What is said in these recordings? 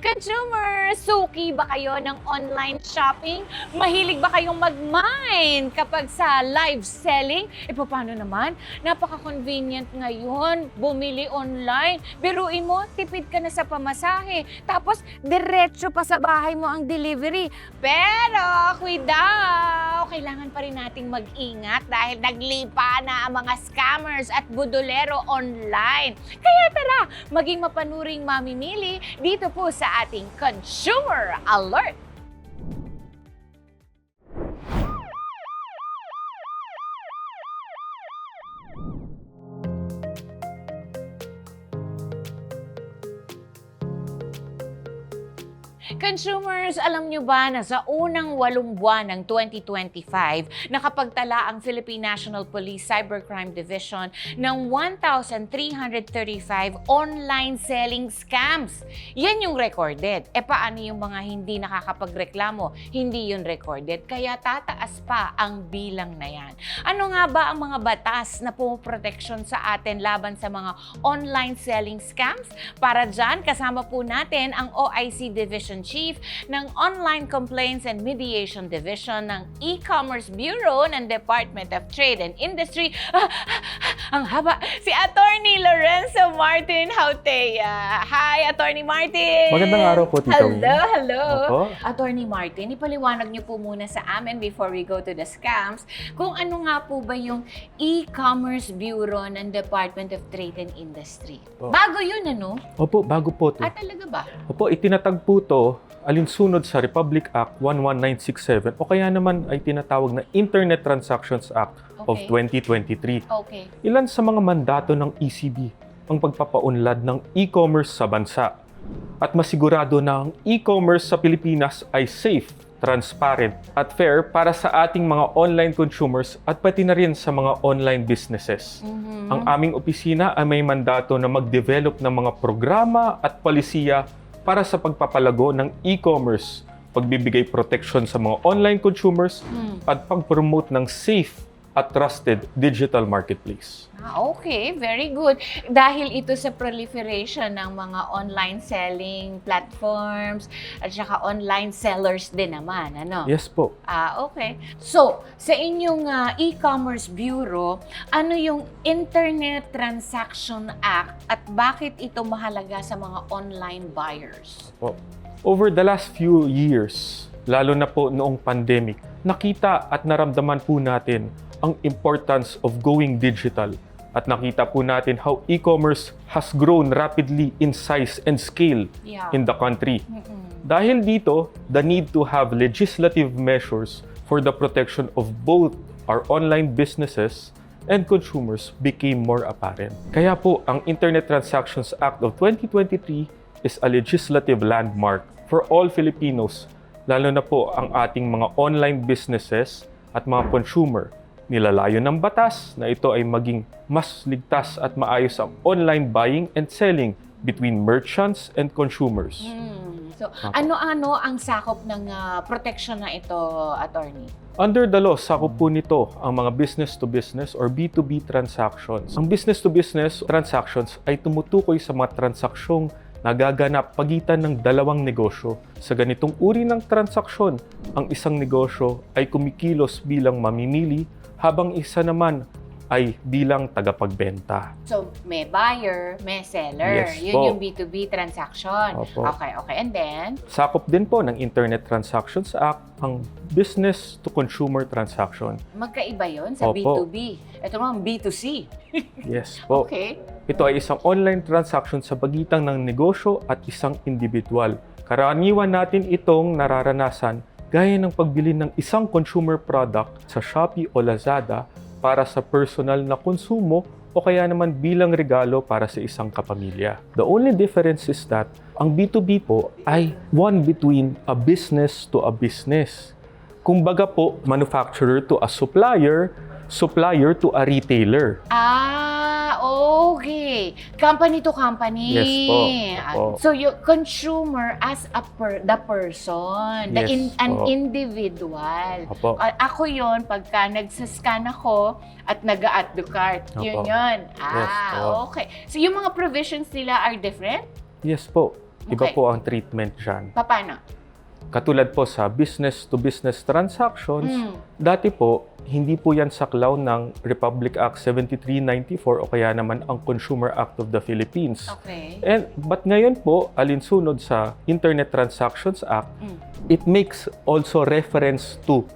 Consumers, suki ba kayo ng online shopping? Mahilig ba kayong mag-mine kapag sa live selling? E paano naman? Napaka-convenient ngayon, bumili online. Biruin mo, tipid ka na sa pamasahe. Tapos, diretso pa sa bahay mo ang delivery. Pero, daw, kailangan pa rin nating mag-ingat dahil naglipa na ang mga scammers at budolero online. Kaya tara, maging mapanuring mamimili dito po sa ating Consumer Alert. Consumers, alam nyo ba na sa unang 8 buwan ng 2025, nakapagtala ang Philippine National Police Cybercrime Division ng 1,335 online selling scams. Yan yung recorded. E paano yung mga hindi nakakapagreklamo? Hindi yun recorded, kaya tataas pa ang bilang na yan. Ano nga ba ang mga batas na pumoproteksyon sa atin laban sa mga online selling scams? Para dyan, kasama po natin ang OIC Division Chief ng Online Complaints and Mediation Division ng E-Commerce Bureau ng Department of Trade and Industry. Ang haba! Si Attorney Lorenzo Martin Hautea. Hi, Attorney Martin! Magandang araw po, Tita Win. Hello! Opo. Attorney Martin, ipaliwanag niyo po muna sa amin before we go to the scams kung ano nga po ba yung E-Commerce Bureau ng Department of Trade and Industry. Opo. Bago yun, ano? Opo, bago po to. Talaga ba? Opo, itinatag po to alinsunod sa Republic Act 11967 o kaya naman ay tinatawag na Internet Transactions Act of Okay. 2023. Okay. Ilan sa mga mandato ng ECB ang pagpapaunlad ng e-commerce sa bansa at masigurado na ang e-commerce sa Pilipinas ay safe, transparent at fair para sa ating mga online consumers at pati na rin sa mga online businesses. Ang aming opisina ay may mandato na mag-develop ng mga programa at polisiya para sa pagpapalago ng e-commerce, pagbibigay protection sa mga online consumers at pag-promote ng safe at trusted digital marketplace. Okay, very good. Dahil ito sa proliferation ng mga online selling platforms at saka online sellers din naman, ano? Yes po. Okay. So, sa inyong e-commerce bureau, ano yung Internet Transaction Act at bakit ito mahalaga sa mga online buyers? Well, over the last few years, lalo na po noong pandemic, nakita at naramdaman po natin ang importance of going digital. At nakita po natin how e-commerce has grown rapidly in size and scale in the country. Dahil dito, the need to have legislative measures for the protection of both our online businesses and consumers became more apparent. Kaya po, ang Internet Transactions Act of 2023 is a legislative landmark for all Filipinos, lalo na po ang ating mga online businesses at mga consumer. Nilalayo ng batas na ito ay maging mas ligtas at maayos ang online buying and selling between merchants and consumers. So, ano-ano ang sakop ng protection na ito, attorney? Under the law, sakop po nito ang mga business-to-business or B2B transactions. Ang business-to-business transactions ay tumutukoy sa mga transaksyong nagaganap pagitan ng dalawang negosyo. Sa ganitong uri ng transaksyon, ang isang negosyo ay kumikilos bilang mamimili habang isa naman ay bilang tagapagbenta. So, may buyer, may seller. Yes Yun po. yung B2B transaction. Opo. Okay. And then? Sakop din po ng Internet Transactions Act ang business-to-consumer transaction. Magkaiba yun sa Opo. B2B. Ito naman B2C. Yes po. Okay. Ito ay isang online transaction sa pagitan ng negosyo at isang individual. Karaniwan natin itong nararanasan gaya ng pagbili ng isang consumer product sa Shopee o Lazada para sa personal na konsumo o kaya naman bilang regalo para sa isang kapamilya. The only difference is that ang B2B po ay one between a business to a business. Kumbaga po, manufacturer to a supplier, supplier to a retailer. Okay. Company to company. Yes po. Opo. So, yung consumer as the person, Yes an po. individual. Opo. Ako yon pagka nagsascan ako at nag-add to cart. Yun Opo. yun. Yes po. Okay. So, yung mga provisions nila are different? Yes po. Iba Okay. po ang treatment dyan. Paano? Katulad po sa business-to-business transactions, Mm. dati po, hindi po yan saklaw ng Republic Act 7394 o kaya naman ang Consumer Act of the Philippines. Okay. But ngayon po, alinsunod sa Internet Transactions Act, it makes also reference to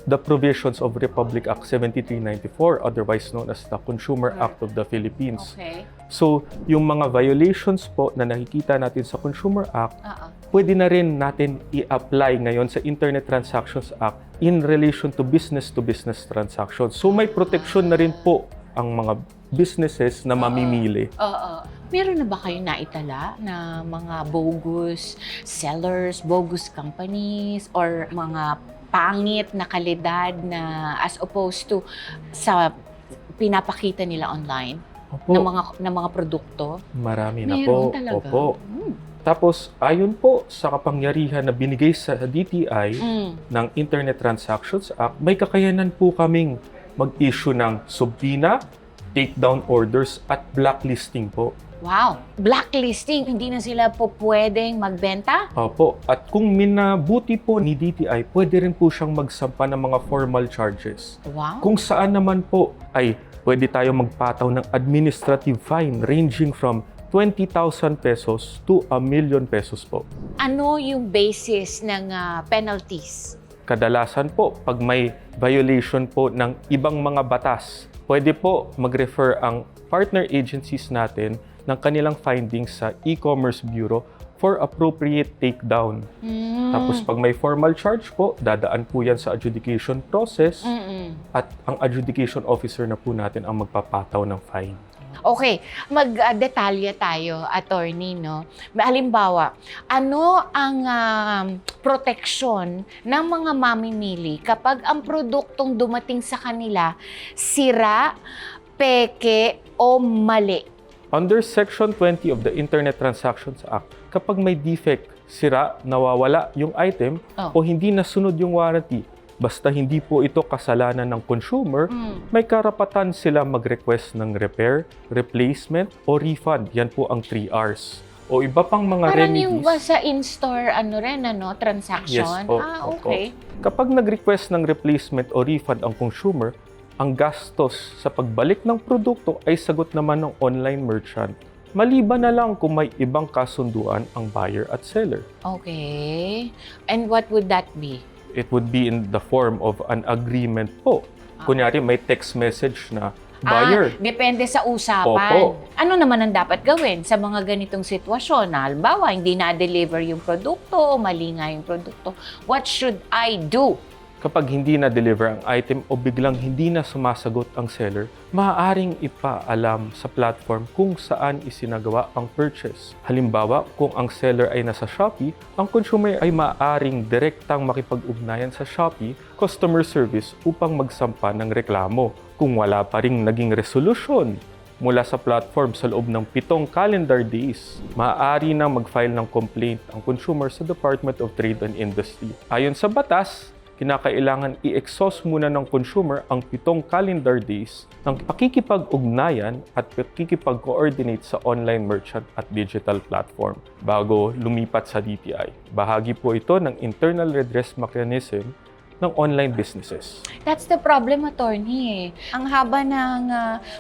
the provisions of Republic Act 7394, otherwise known as the Consumer Right. Act of the Philippines. Okay. So, yung mga violations po na nakikita natin sa Consumer Act, pwede na rin natin i-apply ngayon sa Internet Transactions Act in relation to business transactions. So, may protection na rin po ang mga businesses na mamimili. Oo. Meron na ba kayo naitala na mga bogus sellers, bogus companies, or mga pangit na kalidad na as opposed to sa pinapakita nila online Opo, ng mga produkto? marami na Meron po. talaga. Opo. Tapos, ayon po sa kapangyarihan na binigay sa DTI ng Internet Transactions Act, may kakayanan po kaming mag-issue ng subpoena, takedown orders, at blacklisting po. Wow! Blacklisting, hindi na sila po pwedeng magbenta? Opo. At kung minabuti po ni DTI, pwede rin po siyang magsampa ng mga formal charges. Wow! Kung saan naman po ay pwede tayo magpataw ng administrative fine ranging from 20,000 pesos to 1,000,000 pesos po. Ano yung basis ng penalties? Kadalasan po, pag may violation po ng ibang mga batas, pwede po mag-refer ang partner agencies natin ng kanilang findings sa e-commerce bureau for appropriate takedown. Tapos pag may formal charge po, dadaan po yan sa adjudication process at ang adjudication officer na po natin ang magpapataw ng fine. Okay, mag-detalye tayo, attorney, no? Halimbawa, ano ang proteksyon ng mga mamimili kapag ang produktong dumating sa kanila sira, peke, o mali? Under Section 20 of the Internet Transactions Act, kapag may defect, sira, nawawala yung item, o hindi nasunod yung warranty, basta hindi po ito kasalanan ng consumer, may karapatan sila mag-request ng repair, replacement, o refund. Yan po ang 3 Rs. O iba pang mga Parang remedies. yung ba sa in-store, transaction? Yes po. Okay. Kapag nag-request ng replacement o refund ang consumer, ang gastos sa pagbalik ng produkto ay sagot naman ng online merchant. Maliban na lang kung may ibang kasunduan ang buyer at seller. Okay. And what would that be? It would be in the form of an agreement po. Kunyari, may text message na, buyer, Depende sa usapan. Opo. Ano naman ang dapat gawin sa mga ganitong sitwasyon? Na, halimbawa, hindi na-deliver yung produkto, o mali nga yung produkto. What should I do? kapag hindi na-deliver ang item o biglang hindi na sumasagot ang seller, maaaring ipaalam sa platform kung saan isinagawa ang purchase. Halimbawa, kung ang seller ay nasa Shopee, ang consumer ay maaaring direktang makipag-ugnayan sa Shopee customer service upang magsampa ng reklamo. Kung wala pa ring naging resolusyon mula sa platform sa loob ng 7 calendar days, maaari na mag-file ng complaint ang consumer sa Department of Trade and Industry. Ayon sa batas, kinakailangan i-exhaust muna ng consumer ang 7 calendar days ng pakikipag-ugnayan at pakikipag-coordinate sa online merchant at digital platform bago lumipat sa DTI. Bahagi po ito ng internal redress mechanism ng online businesses. That's the problem, attorney. Ang haba ng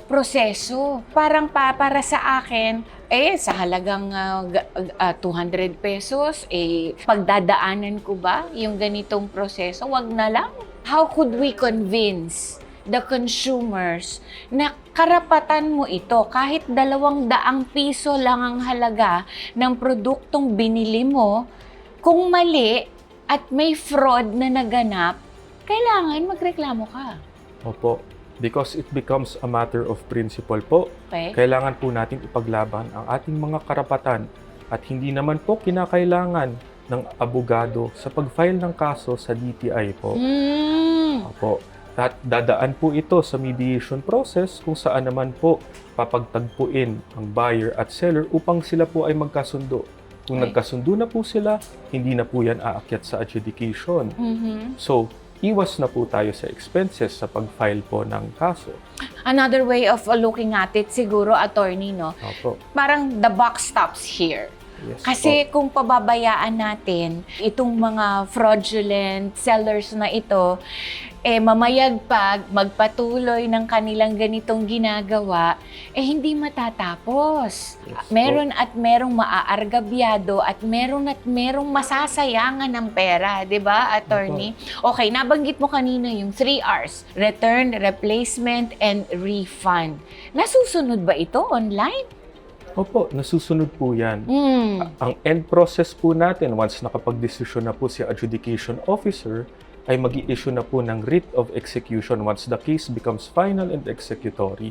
proseso. Parang para sa akin, sa halagang 200 pesos, pagdadaanan ko ba yung ganitong proseso? Wag na lang. How could we convince the consumers na karapatan mo ito kahit 200 piso lang ang halaga ng produktong binili mo? Kung mali at may fraud na naganap, kailangan magreklamo ka. Opo. Because it becomes a matter of principle po. Okay? Kailangan po natin ipaglaban ang ating mga karapatan at hindi naman po kinakailangan ng abogado sa pag-file ng kaso sa DTI po. Opo. At dadaan po ito sa mediation process kung saan naman po papagtagpuin ang buyer at seller upang sila po ay magkasundo. Kung nagkasundo na po sila, hindi na po yan aakyat sa adjudication. So, iwas na po tayo sa expenses sa pag-file po ng kaso. Another way of looking at it, siguro, attorney, no? Opo. Parang the buck stops here. Yes Kasi kung pababayaan natin itong mga fraudulent sellers na ito, mamayagpag, magpatuloy ng kanilang ganitong ginagawa, hindi matatapos. Yes Meron at merong maaargabyado at merong masasayangan ng pera, 'di ba, attorney? Okay, nabanggit mo kanina yung 3 R's, return, replacement, and refund. Nasusunod ba ito online? Opo, nasusunod po yan. Ang end process po natin, once nakapag-desisyon na po si adjudication officer, ay mag-i-issue na po ng writ of execution once the case becomes final and executory.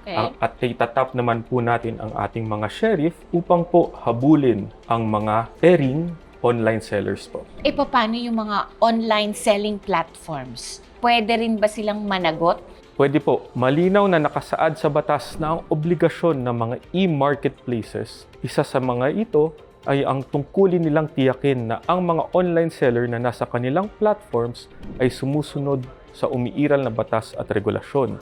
Okay. At itatap naman po natin ang ating mga sheriff upang po habulin ang mga erring online sellers po. Paano yung mga online selling platforms? Pwede rin ba silang managot? Pwede po, malinaw na nakasaad sa batas na ang obligasyon ng mga e-marketplaces. Isa sa mga ito ay ang tungkulin nilang tiyakin na ang mga online seller na nasa kanilang platforms ay sumusunod sa umiiral na batas at regulasyon.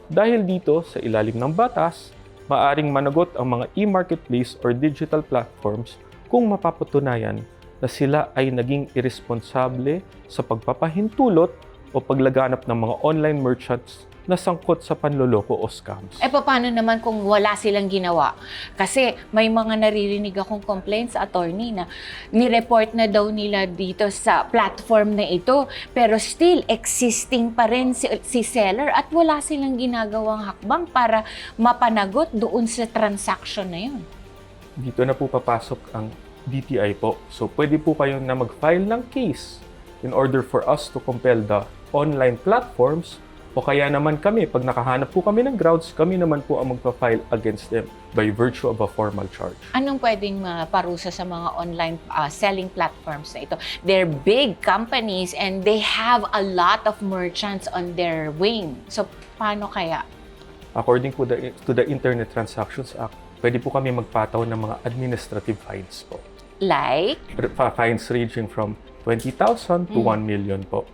Dahil dito, sa ilalim ng batas, maaring managot ang mga e-marketplace or digital platforms kung mapapatunayan na sila ay naging irresponsable sa pagpapahintulot o paglaganap ng mga online merchants na sangkot sa panloloko o scams. Paano naman kung wala silang ginawa? Kasi may mga naririnig akong complaints, attorney, na nireport na daw nila dito sa platform na ito, pero still existing pa rin si seller at wala silang ginagawang hakbang para mapanagot doon sa transaction na yun. Dito na po papasok ang DTI po. So pwede po kayo na mag-file ng case in order for us to compel the online platforms. O kaya naman kami, pag nakahanap po kami ng grounds, kami naman po ang magpa-file against them by virtue of a formal charge. Anong pwedeng parusa sa mga online selling platforms na ito? They're big companies and they have a lot of merchants on their wing. So, paano kaya? According to the Internet Transactions Act, pwede po kami magpataw ng mga administrative fines po. Like? Fines ranging from 20,000 to 1 million po.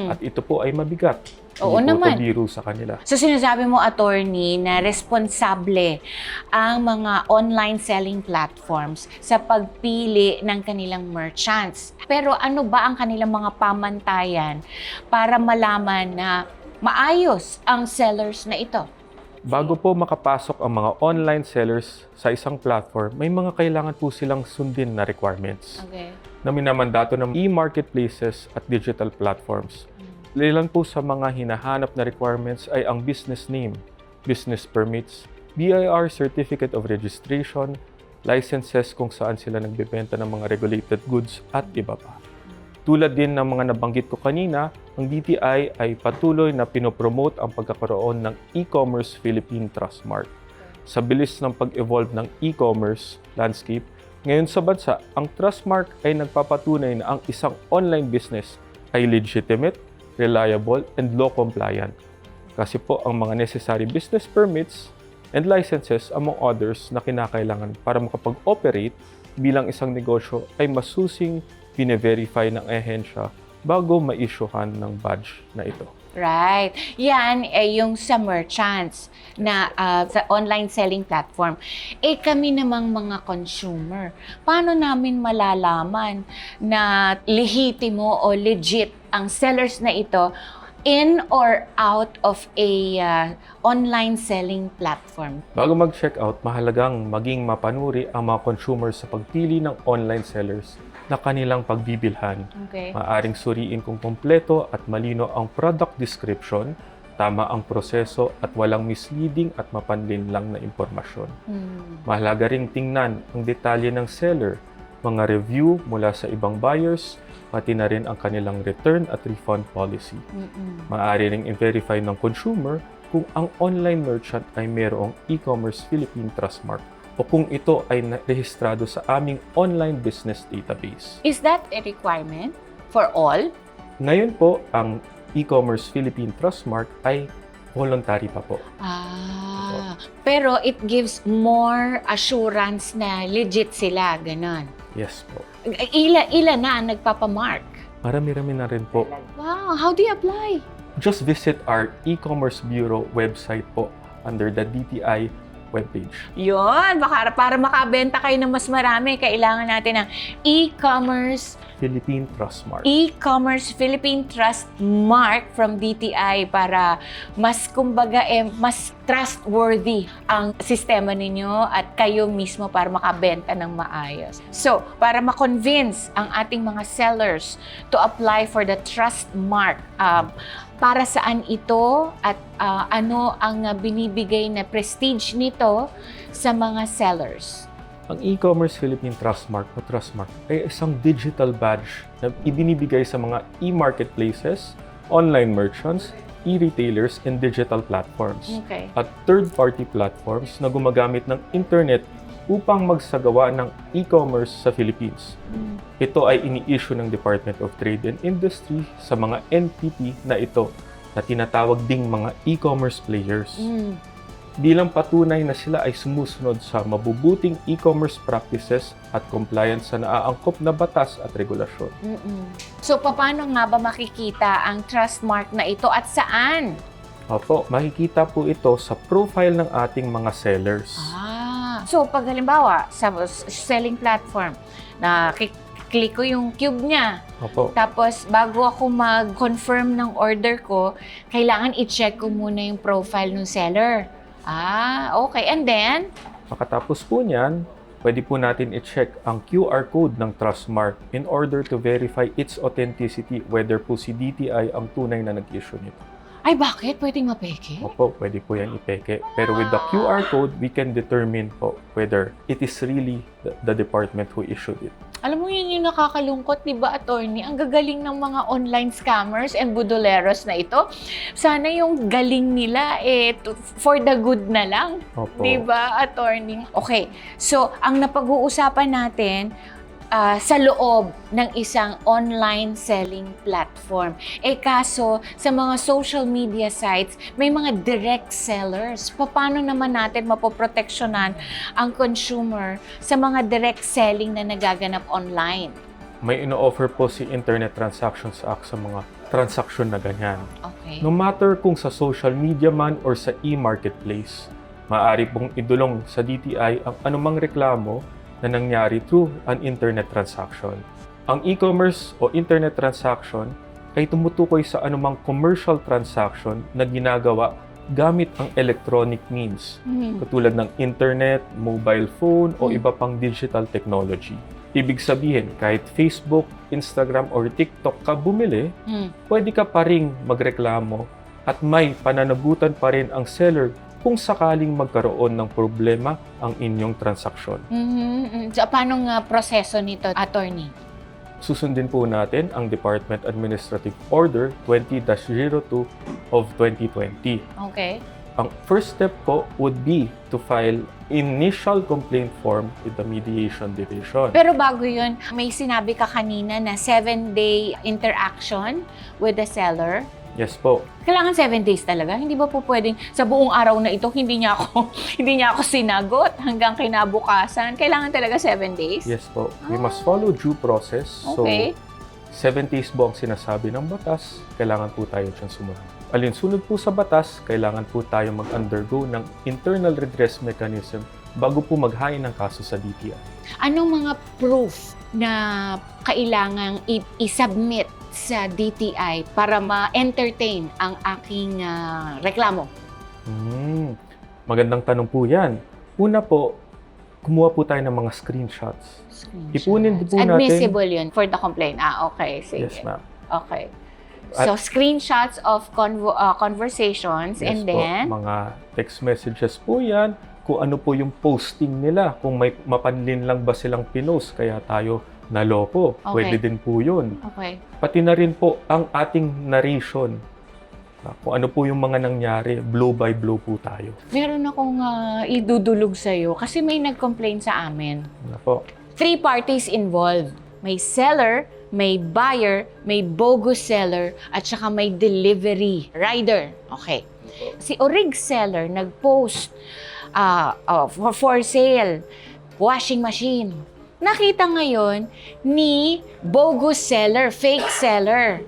At ito po ay mabigat. Oo Hindi po naman. ito biro sa kanila. So sinasabi mo, attorney, na responsable ang mga online selling platforms sa pagpili ng kanilang merchants. Pero ano ba ang kanilang mga pamantayan para malaman na maayos ang sellers na ito? Bago po makapasok ang mga online sellers sa isang platform, may mga kailangan po silang sundin na requirements Okay. na minamandato ng e-marketplaces at digital platforms. Ilan po sa mga hinahanap na requirements ay ang business name, business permits, BIR Certificate of Registration, licenses kung saan sila nagbebenta ng mga regulated goods at iba pa. Tulad din ng mga nabanggit ko kanina, ang DTI ay patuloy na pinopromote ang pagkakaroon ng e-commerce Philippine Trustmark. Sa bilis ng pag-evolve ng e-commerce landscape, ngayon sa bansa, ang Trustmark ay nagpapatunay na ang isang online business ay legitimate, reliable, and law-compliant. Kasi po ang mga necessary business permits and licenses among others na kinakailangan para makapag-operate bilang isang negosyo ay masusing bine-verify ng ehensya bago ma-issuehan ng badge na ito. Right. Yan yung sa merchants na sa online selling platform. Kami namang mga consumer, paano namin malalaman na lehitimo o legit ang sellers na ito in or out of a online selling platform? Bago mag-check out, mahalagang maging mapanuri ang mga consumers sa pagpili ng online sellers na kanilang pagbibilhan. Okay. Maaring suriin kung kompleto at malino ang product description, tama ang proseso at walang misleading at mapanlinlang na impormasyon. Mahalaga ring tingnan ang detalye ng seller, mga review mula sa ibang buyers, pati na rin ang kanilang return at refund policy. Maaari ring i-verify ng consumer kung ang online merchant ay mayroong e-commerce Philippine Trustmark o kung ito ay rehistrado sa aming online business database. Is that a requirement for all? Ngayon po, ang e-commerce Philippine Trustmark ay voluntary pa po. Pero it gives more assurance na legit sila, ganon. Yes po. Ilan na ang nagpapamark? Marami-rami na rin po. Wow, how do you apply? Just visit our e-commerce bureau website po under the DTI webpage. Yun, baka para makabenta kayo ng mas marami, kailangan natin ng e-commerce Philippine Trustmark. e-commerce Philippine Trust Mark from DTI para mas kumbaga mas trustworthy ang sistema ninyo at kayo mismo para makabenta ng maayos. So, para ma-convince ang ating mga sellers to apply for the Trust Mark, para saan ito at ano ang binibigay na prestige nito sa mga sellers? Ang e-commerce Philippine Trustmark o Trustmark ay isang digital badge na ibinibigay sa mga e-marketplaces, online merchants, e-retailers, and digital platforms. Okay. At third-party platforms na gumagamit ng internet upang magsagawa ng e-commerce sa Philippines. Ito ay ini-issue ng Department of Trade and Industry sa mga entity na ito na tinatawag ding mga e-commerce players. Bilang patunay na sila ay sumusunod sa mabubuting e-commerce practices at compliance sa naaangkop na batas at regulasyon. So, paano nga ba makikita ang trust mark na ito at saan? Opo, makikita po ito sa profile ng ating mga sellers. So, pag halimbawa, sa selling platform, na click ko yung cube niya, Opo. tapos bago ako mag-confirm ng order ko, kailangan i-check ko muna yung profile ng seller. Okay. And then? Makatapos po niyan, pwede po natin i-check ang QR code ng Trustmark in order to verify its authenticity whether po si DTI ang tunay na nag-issue nito. Ay, bakit? Pwedeng mapeke? Opo, pwede po yan ipeke. Pero with the QR code, we can determine po whether it is really the department who issued it. Alam mo, yun yung nakakalungkot, di ba, attorney? Ang gagaling ng mga online scammers and budoleros na ito. Sana yung galing nila, for the good na lang. Opo. Di ba, attorney? Okay, so ang napag-uusapan natin, sa loob ng isang online selling platform. Kaso, sa mga social media sites, may mga direct sellers. Paano naman natin mapoproteksyonan ang consumer sa mga direct selling na nagaganap online? May ino-offer po si Internet Transactions Act sa mga transaksyon na ganyan. Okay. No matter kung sa social media man or sa e-marketplace, maaari pong idulong sa DTI ang anumang reklamo na nangyari through an internet transaction. Ang e-commerce o internet transaction ay tumutukoy sa anumang commercial transaction na ginagawa gamit ang electronic means, katulad ng internet, mobile phone, o iba pang digital technology. Ibig sabihin, kahit Facebook, Instagram, or TikTok ka bumili, pwede ka pa ring magreklamo at may pananagutan pa rin ang seller kung sakaling magkaroon ng problema ang inyong transaksyon. So, paano nga proseso nito, attorney? Susundin po natin ang Department Administrative Order 20-02 of 2020. Okay. Ang first step po would be to file initial complaint form with the Mediation Division. Pero bago yun, may sinabi ka kanina na 7-day interaction with the seller. Yes po. Kailangan 7 days talaga. Hindi ba po pwedeng sa buong araw na ito hindi niya ako sinagot hanggang kinabukasan? Kailangan talaga 7 days? Yes po. We must follow due process. Okay. So, 7 days po ang sinasabi ng batas. Kailangan po tayo dyan sumunod. Alinsunod po sa batas, kailangan po tayo mag-undergo ng internal redress mechanism bago po maghain ng kaso sa DTI. Anong mga proof na kailangang i-submit sa DTI para ma-entertain ang aking reklamo? Magandang tanong po yan. Una po, kumuha po tayo ng mga screenshots. Ipunin po natin. Admissible yun for the complaint. Okay. Sige. Yes, ma'am. Okay. So, screenshots of conversations Yes and po, then? mga text messages po yan. Kung ano po yung posting nila. Kung may mapanlin lang ba silang pinost, kaya tayo naloko. Okay. Pwede din po yun. Okay. Pati na rin po ang ating narration. Kung ano po yung mga nangyari, blow by blow po tayo. Meron akong idudulog sa'yo kasi may nag-complain sa amin. Ano po? 3 parties involved. May seller, may buyer, may bogus seller, at saka may delivery rider. Okay. Si Orig seller nag-post for sale, washing machine. Nakita ngayon ni bogus seller, fake seller.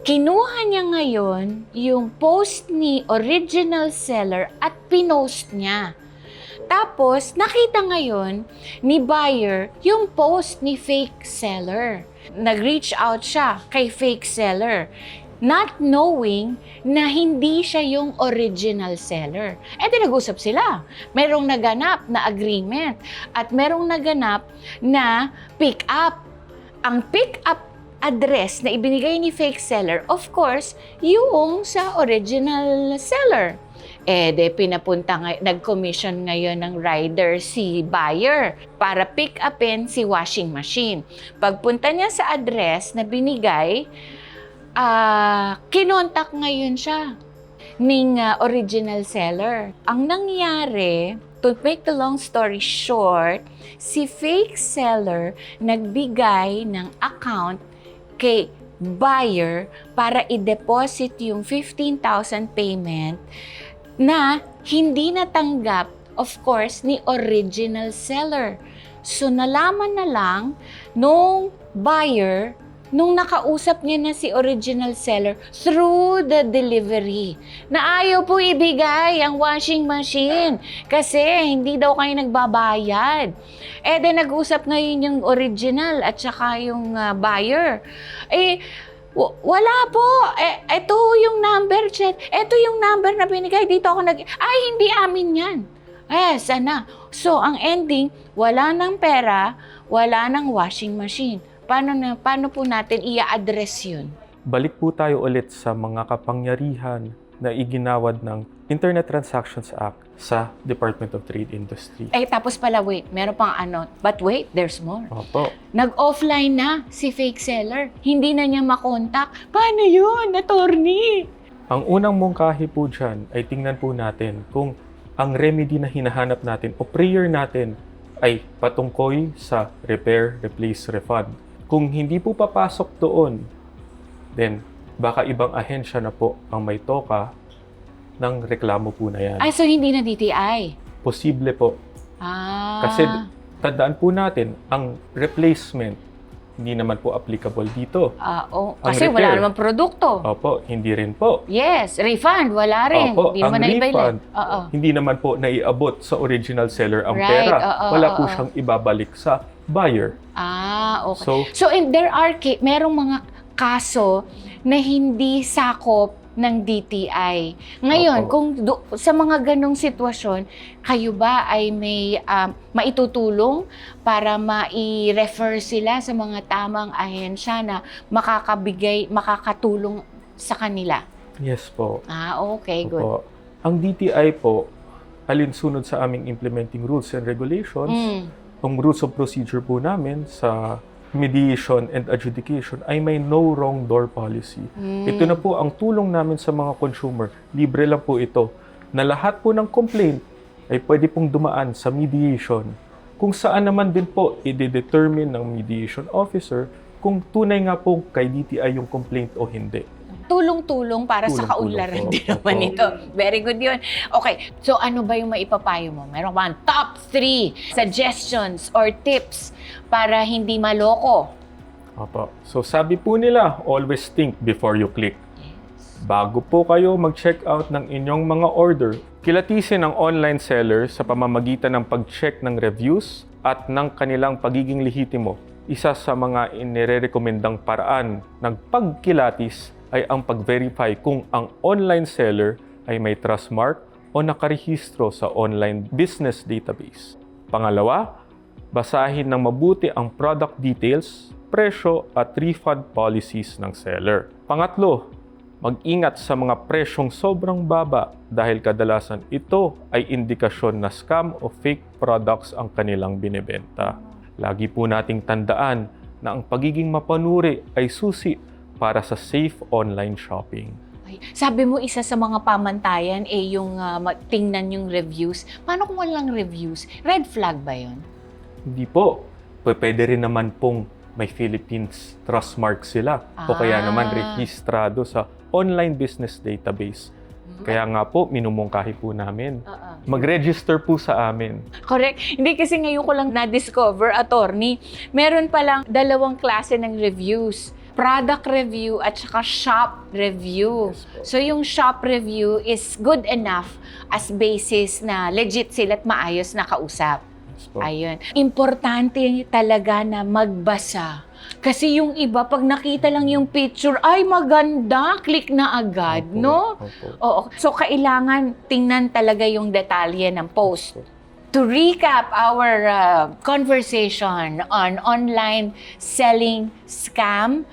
Kinuha niya ngayon yung post ni original seller at pinost niya. Tapos, nakita ngayon ni buyer yung post ni fake seller. Nag-reach out siya kay fake seller, not knowing na hindi siya yung original seller. Eh, di nag-usap sila. Merong naganap na agreement at merong naganap na pick-up. Ang pick-up address na ibinigay ni fake seller, of course, yung sa original seller. Eh, de pinapunta, nag-commission ngayon ng rider si buyer para pick upin si washing machine. Pagpunta niya sa address na binigay, kinontak ngayon siya ng original seller. Ang nangyari, to make the long story short, si fake seller nagbigay ng account kay buyer para i-deposit yung 15,000 payment na hindi natanggap, of course, ni original seller. So, nalaman na lang nung buyer, nung nakausap niya na si original seller through the delivery, na ayaw po ibigay ang washing machine kasi hindi daw kayo nagbabayad. Eh, then nag-usap ngayon yung original at saka yung buyer. Eh, wala po. Ito yung number, chat. Ito yung number na binigay. Dito ako ay, hindi amin yan. Eh, sana. So, ang ending, wala ng pera, wala ng washing machine. Paano po natin i-address yun? Balik po tayo ulit sa mga kapangyarihan na iginawad ng Internet Transactions Act sa Department of Trade Industry. Eh, tapos pala, wait, meron pang ano. But wait, there's more. Opo. Nag-offline na si fake seller. Hindi na niya makontak. Paano yun, attorney? Ang unang mungkahi po dyan ay tingnan po natin kung ang remedy na hinahanap natin o prayer natin ay patungkoy sa repair, replace, refund. Kung hindi po papasok doon, then baka ibang ahensya na po ang may toka ng reklamo po na yan. Ay, so hindi na DTI? Posible po. Kasi tandaan po natin, ang replacement hindi naman po applicable dito. Kasi wala naman produkto. Opo, hindi rin po. Yes, refund, wala rin. Opo, Hindi ang naman refund, hindi naman po naiabot sa original seller ang pera. Wala po siyang ibabalik sa buyer. Okay. So merong mga kaso na hindi sakop ng DTI. Ngayon, kung sa mga ganong sitwasyon, kayo ba ay may maitutulong para mai-refer sila sa mga tamang ahensya na makakatulong sa kanila? Yes po. Okay, good. Opo. Ang DTI po, alinsunod sa aming implementing rules and regulations, ang rules of procedure po namin sa mediation and adjudication ay may no wrong door policy. Ito na po ang tulong namin sa mga consumer. Libre lang po ito. Na lahat po ng complaint ay pwede pong dumaan sa mediation. Kung saan naman din po i-determine ng mediation officer kung tunay nga po kay DTI yung complaint o hindi. Tulong-tulong para sa kaunlaran din naman ito. Very good yun. Okay, so ano ba yung maipapayo mo? Meron ba ang top 3 suggestions or tips para hindi maloko? Opo. So sabi po nila, always think before you click. Bago po kayo mag-check out ng inyong mga order, kilatisin ang online seller sa pamamagitan ng pag-check ng reviews at ng kanilang pagiging lehitimo. Isa sa mga inirerekomendang paraan ng pagkilatis ay ang pag-verify kung ang online seller ay may trust mark o nakarehistro sa online business database. Pangalawa, basahin ng mabuti ang product details, presyo at refund policies ng seller. Pangatlo, mag-ingat sa mga presyong sobrang baba dahil kadalasan ito ay indikasyon na scam o fake products ang kanilang binebenta. Lagi po nating tandaan na ang pagiging mapanuri ay susi para sa safe online shopping. Sabi mo, isa sa mga pamantayan yung tingnan yung reviews. Paano kung walang reviews? Red flag ba yun? Hindi po. Pwede rin naman pong may Philippines trust mark sila o kaya naman rehistrado sa online business database. Kaya nga po, minumungkahi po namin. Mag-register po sa amin. Correct. Hindi kasi ngayon ko lang na-discover, attorney, meron palang 2 klase ng reviews. product review at saka shop review. Yes po. So yung shop review is good enough as basis na legit sila at maayos na kausap. Yes po. Ayun. Importante talaga na magbasa. Kasi yung iba, pag nakita lang yung picture, ay maganda, click na agad, Opo, no? opo. Oo. So, kailangan tingnan talaga yung detalye ng post. To recap our conversation on online selling scam,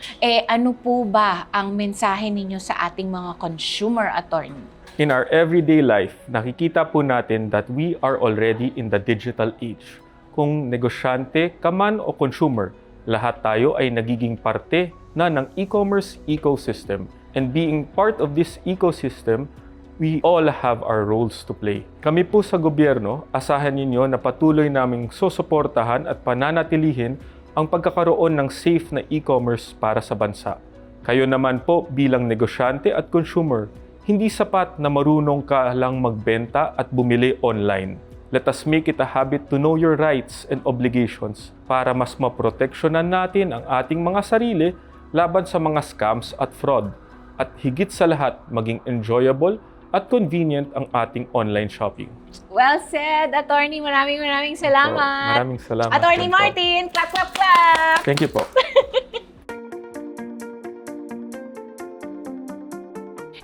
ano po ba ang mensahe ninyo sa ating mga consumer attorney? In our everyday life, nakikita po natin that we are already in the digital age. Kung negosyante ka man o consumer, lahat tayo ay nagiging parte na ng e-commerce ecosystem. And being part of this ecosystem, we all have our roles to play. Kami po sa gobyerno, asahan ninyo na patuloy naming susuportahan at pananatilihin ang pagkakaroon ng safe na e-commerce para sa bansa. Kayo naman po bilang negosyante at consumer, hindi sapat na marunong ka lang magbenta at bumili online. Let us make it a habit to know your rights and obligations para mas maproteksyonan natin ang ating mga sarili laban sa mga scams at fraud. At higit sa lahat, maging enjoyable at convenient ang ating online shopping. Well said, Attorney. Maraming salamat. So, maraming salamat. Attorney din po. Martin, clap, clap, clap! Thank you po.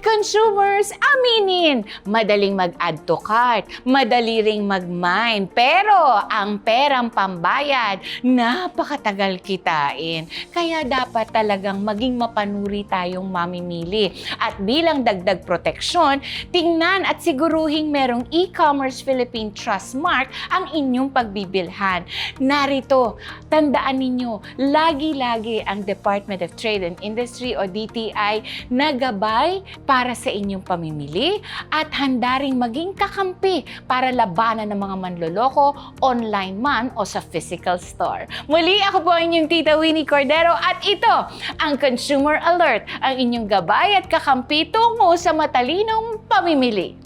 Consumers, aminin, madaling mag-add to cart, madali ring mag-mine, pero ang perang pambayad, napakatagal kitain. Kaya dapat talagang maging mapanuri tayong mamimili. At bilang dagdag proteksyon, tingnan at siguruhing merong e-commerce Philippine Trust Mark ang inyong pagbibilhan. Narito, tandaan ninyo, lagi-lagi ang Department of Trade and Industry o DTI na gabay para sa inyong pamimili at handa ring maging kakampi para labanan ng mga manloloko, online man o sa physical store. Muli, ako po ang inyong Tita Winnie Cordero at ito ang Consumer Alert, ang inyong gabay at kakampi tungo sa matalinong pamimili.